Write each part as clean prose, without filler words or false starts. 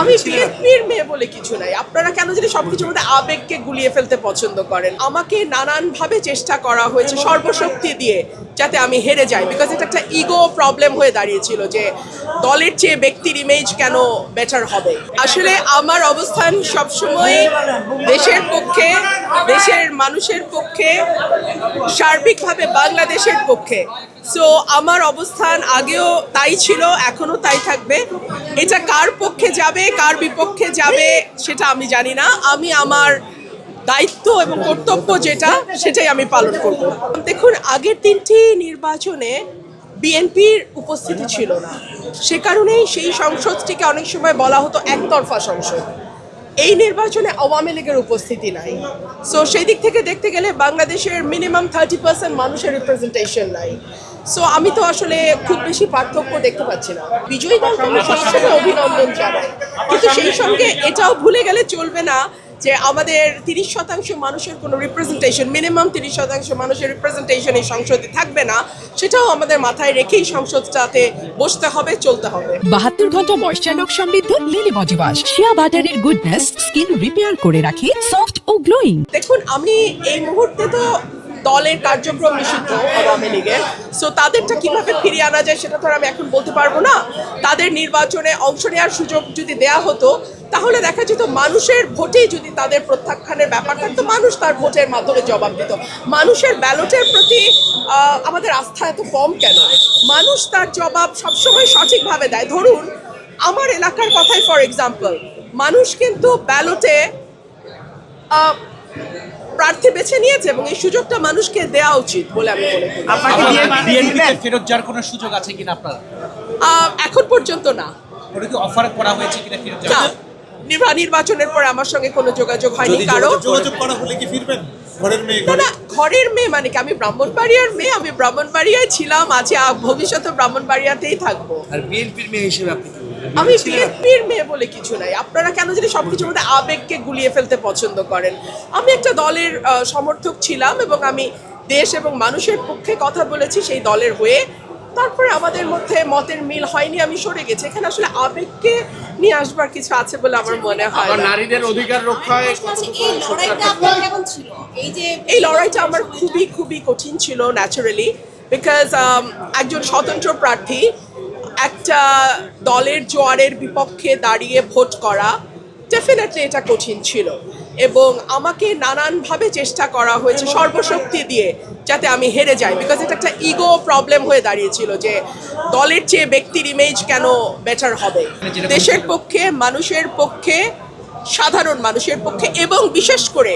আমি বিএনপির মেয়ে বলে কিছু নাই। আপনারা কেন জানি সবকিছুর মধ্যে আবেগকে গুলিয়ে ফেলতে পছন্দ করেন। আমাকে নানানভাবে চেষ্টা করা হয়েছে সর্বশক্তি দিয়ে যাতে আমি হেরে যাই, বিকজ এটা একটা ইগো প্রবলেম হয়ে দাঁড়িয়েছিল যে দলের চেয়ে ব্যক্তির ইমেজ কেন বেটার হবে। আসলে আমার অবস্থান সবসময় দেশের পক্ষে, দেশের মানুষের পক্ষে, সার্বিকভাবে বাংলাদেশের পক্ষে। সো আমার অবস্থান আগেও তাই ছিল, এখনো তাই থাকবে। এটা কার পক্ষে যাবে কার বিপক্ষে যাবে সেটা আমি জানি না। আমি আমার দায়িত্ব এবং কর্তব্য যেটা সেটাই আমি পালন করব। দেখুন, আগের 3টি নির্বাচনে বিএনপির উপস্থিতি ছিল না, সে কারণেই সেই সংসদটিকে অনেক সময় বলা হতো একতরফা সংসদ। এই নির্বাচনে আওয়ামী লীগের উপস্থিতি নাই। সো সেই দিক থেকে দেখতে গেলে বাংলাদেশের মিনিমাম 30% মানুষের রিপ্রেজেন্টেশন নাই। সো আমি তো আসলে খুব বেশি পার্থক্য দেখতে পাচ্ছি না। বিজয়ী দলকে আমি সবসময় অভিনন্দন জানাই, কিন্তু সেই সঙ্গে এটাও ভুলে গেলে চলবে না যে আমাদের 30% মানুষের কোনো রিপ্রেজেন্টেশন, মিনিমাম 30% মানুষের রিপ্রেজেন্টেশন এই সংসদে থাকবে না, সেটাও আমাদের মাথায় রেখেই সংসদটাতে বসতে হবে, চলতে হবে। 72 ঘন্টা ময়েশ্চার লক সমৃদ্ধ লিলি বডি ওয়াশ, শিয়া বাটারের গুডনেস স্কিন রিপেয়ার করে রাখে সফট ও গ্লোয়িং। দেখুন, আমি এই মুহূর্তে তো দলের কার্যক্রম নিষিদ্ধ আওয়ামী লীগের, সো তাদেরটা কিভাবে ফিরিয়ে আনা যায় সেটা তো আর আমি এখন বলতে পারবো না। তাদের নির্বাচনে অংশ নেওয়ার সুযোগ যদি দেয়া হতো তাহলে দেখা যেত মানুষের ভোটেই যদি তাদের প্রত্যাখ্যানের ব্যাপার থাকতো, মানুষ তার ভোটের মাধ্যমে জবাব দিত। মানুষের ব্যালটের প্রতি আমাদের আস্থা এত কম কেন? মানুষ তার জবাব সবসময় সঠিকভাবে দেয়। ধরুন আমার এলাকার কথাই ফর এক্সাম্পল, মানুষ কিন্তু ব্যালটে প্রার্থী বেছে নিয়েছে এবং এই সুযোগটা মানুষকে দেওয়া উচিত বলে আমি মনে করি। বিএনপিতে ফেরত যাওয়ার কোনো সুযোগ আছে কিনা আপনার? এখন পর্যন্ত না। ওটা কি অফার করা হয়েছে কিনা ফেরত না, যাওয়ার? নির্বাচনের পরে আমার সঙ্গে কোনো যোগাযোগ হয়নি কারো। যোগাযোগ করা হলে কি ফিরবেন? ঘরের মেয়ে না না, ঘরের মেয়ে মানে কি? আমি ব্রাহ্মণবাড়িয়ার মেয়ে, আমি ব্রাহ্মণবাড়িয়ায় ছিলাম, আছি, ভবিষ্যতে ব্রাহ্মণবাড়িয়াতেই থাকবো। আর বিএনপির মেয়ে হিসেবে আপনি কি বলবেন? আমি বিএনপির মেয়ে বলে কিছু নাই। আপনারা কেন জানি সবকিছুর মধ্যে আবেগকে গুলিয়ে ফেলতে পছন্দ করেন। আমি একটা দলের সমর্থক ছিলাম এবং আমি দেশ এবং মানুষের পক্ষে কথা বলেছি সেই দলের হয়ে। তারপরে আমাদের মধ্যে মতের মিল হয়নি, আমি সরে গেছি। এখানে আসলে আবেগকে নিয়ে আসবার কিছু আছে বলে আমার মনে হয় আবার না। নারীদের অধিকার রক্ষায় এই লড়াইটা আপনার কেমন ছিল? এই লড়াইটা আমার খুবই খুবই কঠিন ছিল ন্যাচারালি, বিকজ একজন স্বতন্ত্র প্রার্থী একটা দলের জোয়ারের বিপক্ষে দাঁড়িয়ে ভোট করা, ডেফিনেটলি এটা কঠিন ছিল এবং আমাকে নানানভাবে চেষ্টা করা হয়েছে সর্বশক্তি দিয়ে যাতে আমি হেরে যাই, বিকজ এটা একটা ইগো প্রবলেম হয়ে দাঁড়িয়েছিল যে দলের চেয়ে ব্যক্তির ইমেজ কেন বেটার হবে। দেশের পক্ষে, মানুষের পক্ষে, সাধারণ মানুষের পক্ষে এবং বিশেষ করে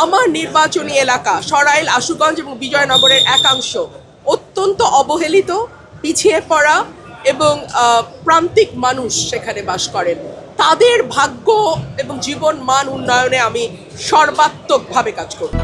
আমার নির্বাচনী এলাকা সরাইল, আশুগঞ্জ এবং বিজয়নগরের একাংশ অত্যন্ত অবহেলিত, পিছিয়ে পড়া এবং প্রান্তিক মানুষ সেখানে বাস করেন। তাদের ভাগ্য এবং জীবন মান উন্নয়নে আমি সর্বাত্মকভাবে কাজ করব।